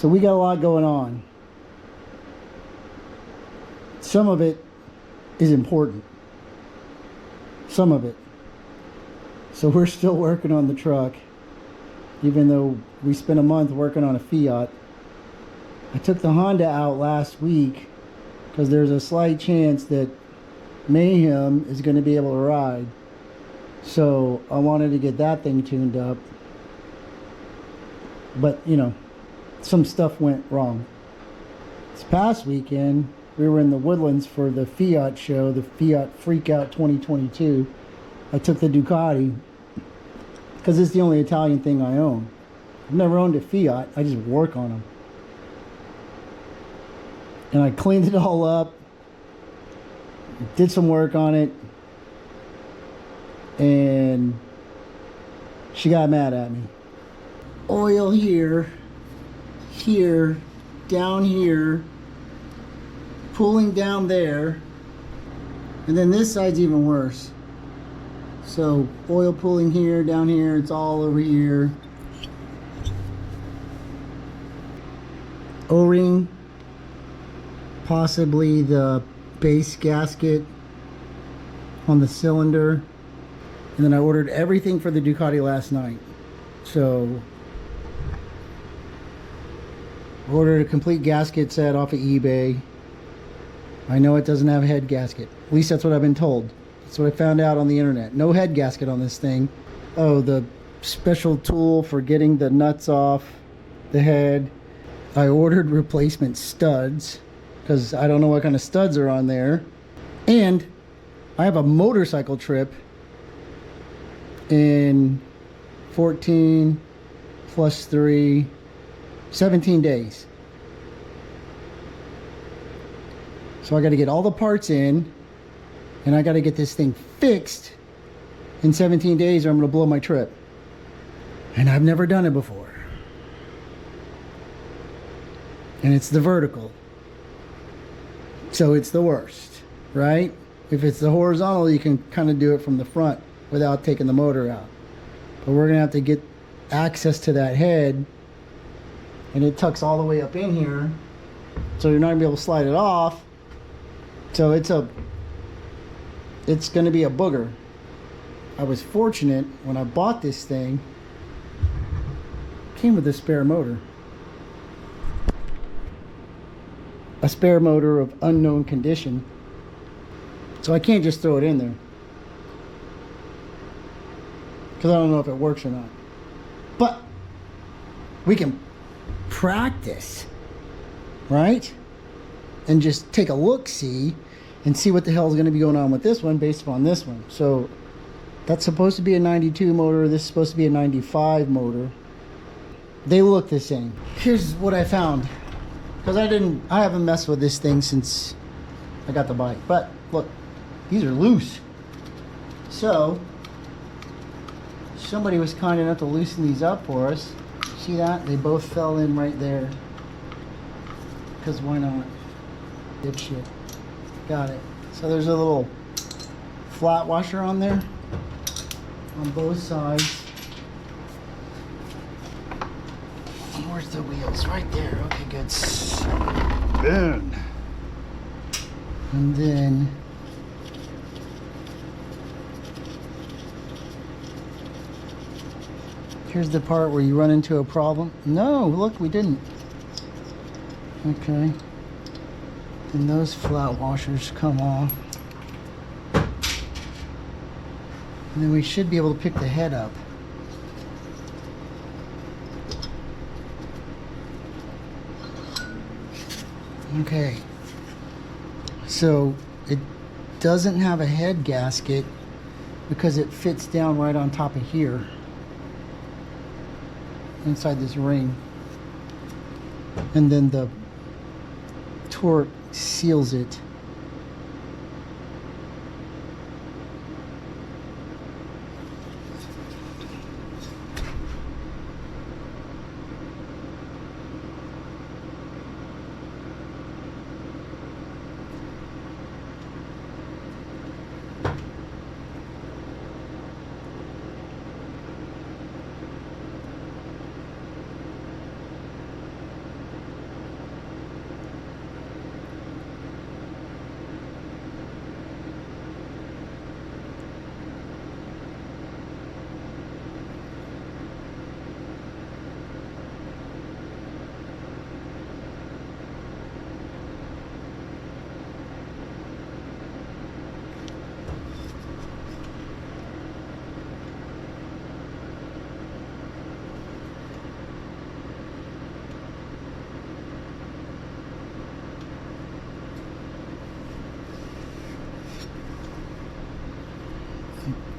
So we got a lot going on. Some of it is important. Some of it. So we're still working on the truck, even though we spent a month working on a Fiat. I took the Honda out last week because there's a slight chance that Mayhem is going to be able to ride. So I wanted to get that thing tuned up. But, you know, some stuff went wrong. This past weekend, we were in the Woodlands for the Fiat show, the Fiat Freakout 2022. I took the Ducati because it's the only Italian thing I own. I've never owned a Fiat. I just work on them. And I cleaned it all up, did some work on it, and she got mad at me. Oil here, here, down here, pulling down there, and then this side's even worse. So oil pulling here, down here, it's all over here. O-ring, possibly the base gasket on the cylinder. And then I ordered everything for the Ducati last night. So ordered a complete gasket set off of eBay. I know it doesn't have a head gasket. At least that's what I've been told. That's what I found out on the internet. No head gasket on this thing. Oh, the special tool for getting the nuts off the head. I ordered replacement studs because I don't know what kind of studs are on there. And I have a motorcycle trip in 14 plus 3, 17 days. So I got to get all the parts in, and I got to get this thing fixed in 17 days or I'm going to blow my trip. And I've never done it before. And it's the vertical. So it's the worst, right? If it's the horizontal, you can kind of do it from the front without taking the motor out. But we're going to have to get access to that head, and it tucks all the way up in here. So you're not going to be able to slide it off. So it's going to be a booger. I was fortunate when I bought this thing, it came with a spare motor. A spare motor of unknown condition. So I can't just throw it in there, because I don't know if it works or not. But we can practice, right? And just take a look-see and see what the hell is going to be going on with this one based upon this one. So that's supposed to be a 92 motor. This is supposed to be a 95 motor. They look the same. Here's what I found. Because I haven't messed with this thing since I got the bike. But look, these are loose. So somebody was kind enough to loosen these up for us. See that? They both fell in right there. Because why not? Dipshit. Got it. So there's a little flat washer on there on both sides. Where's the wheels? Right there. Okay, good. Boom. And then here's the part where you run into a problem. No, look, we didn't. Okay. And those flat washers come off. And then we should be able to pick the head up. Okay, so it doesn't have a head gasket because it fits down right on top of here, inside this ring, and then the torque seals it.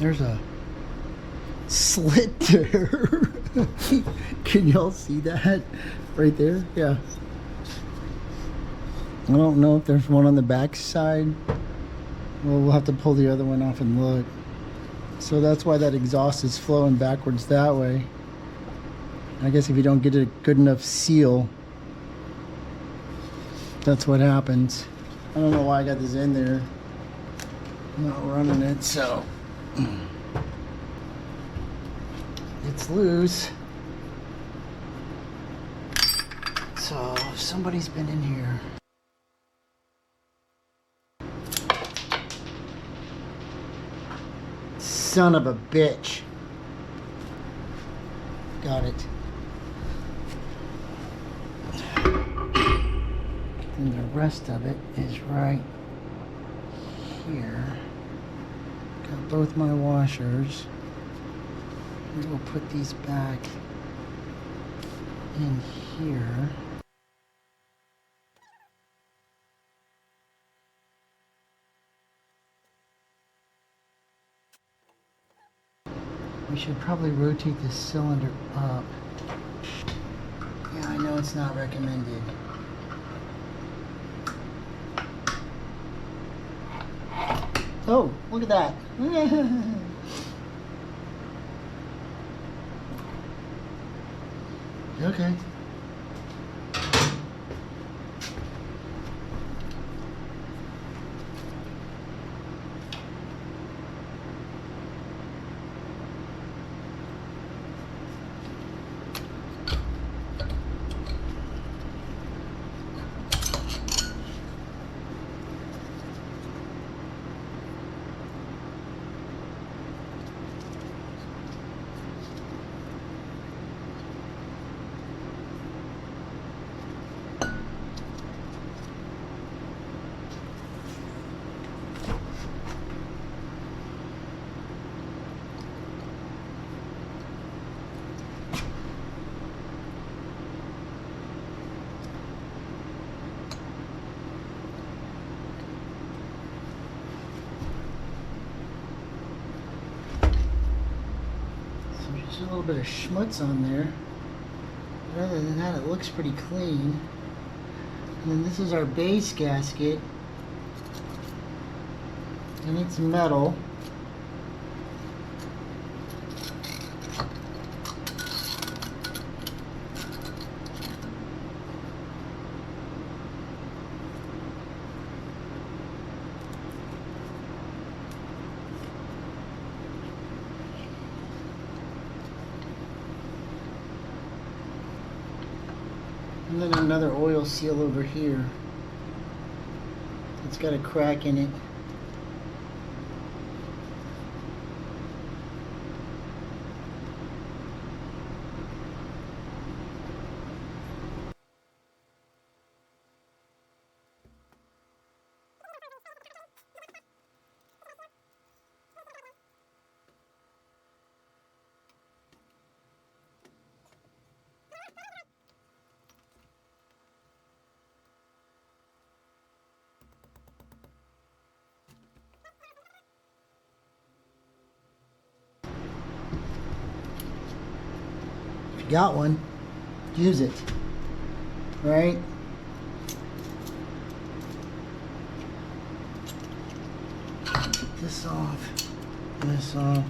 There's a slit there. Can y'all see that? Right there? Yeah. I don't know if there's one on the back side. Well, we'll have to pull the other one off and look. So that's why that exhaust is flowing backwards that way. I guess if you don't get a good enough seal, that's what happens. I don't know why I got this in there. I'm not running it, so it's loose. So somebody's been in here. Son of a bitch. Got it. And the rest of it is right here. Got both my washers. We will put these back in here. We should probably rotate this cylinder up. Yeah, I know it's not recommended. Oh, look at that. Okay. There's a little bit of schmutz on there. But other than that, it looks pretty clean. And then this is our base gasket. And it's metal. And then another oil seal over here. It's got a crack in it. Got one, use it, right? Get this off, this off.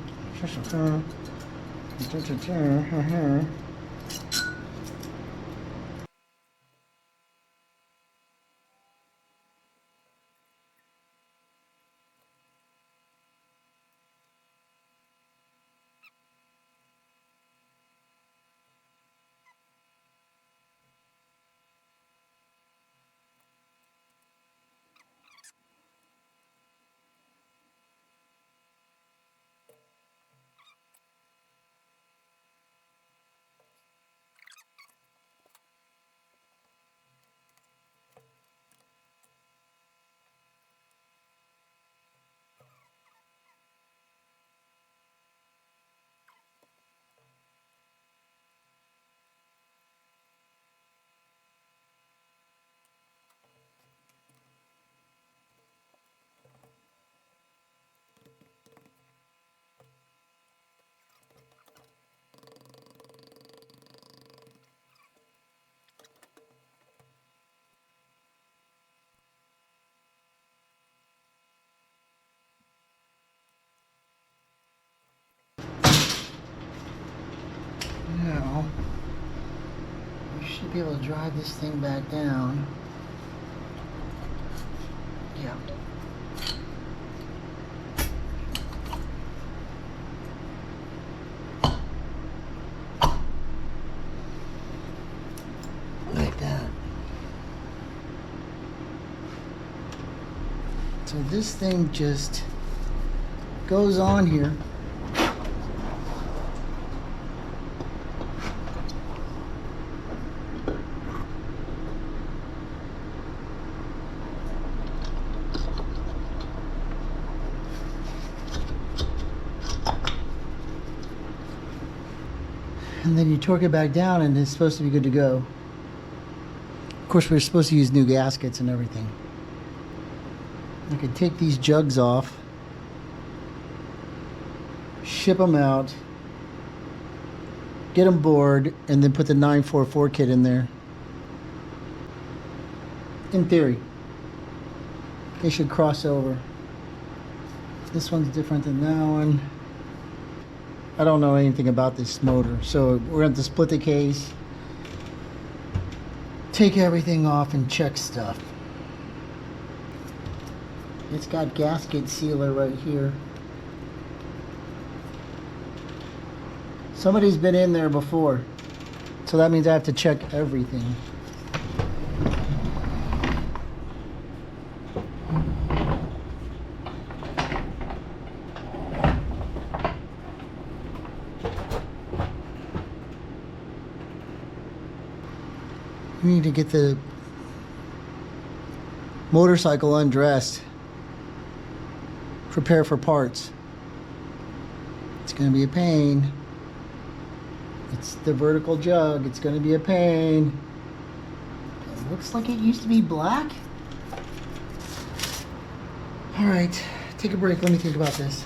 Should be able to drive this thing back down. Yeah. Like that. So this thing just goes on here. And then you torque it back down and it's supposed to be good to go. Of course, we're supposed to use new gaskets and everything. I could take these jugs off, ship them out, get them bored, and then put the 944 kit in there. In theory, they should cross over. This one's different than that one. I don't know anything about this motor, so we're going to split the case, take everything off, and check stuff. It's got gasket sealer right here. Somebody's been in there before, so that means I have to check everything. We need to get the motorcycle undressed. Prepare for parts. It's going to be a pain. It's the vertical jug. It's going to be a pain. It looks like it used to be black. All right, take a break. Let me think about this.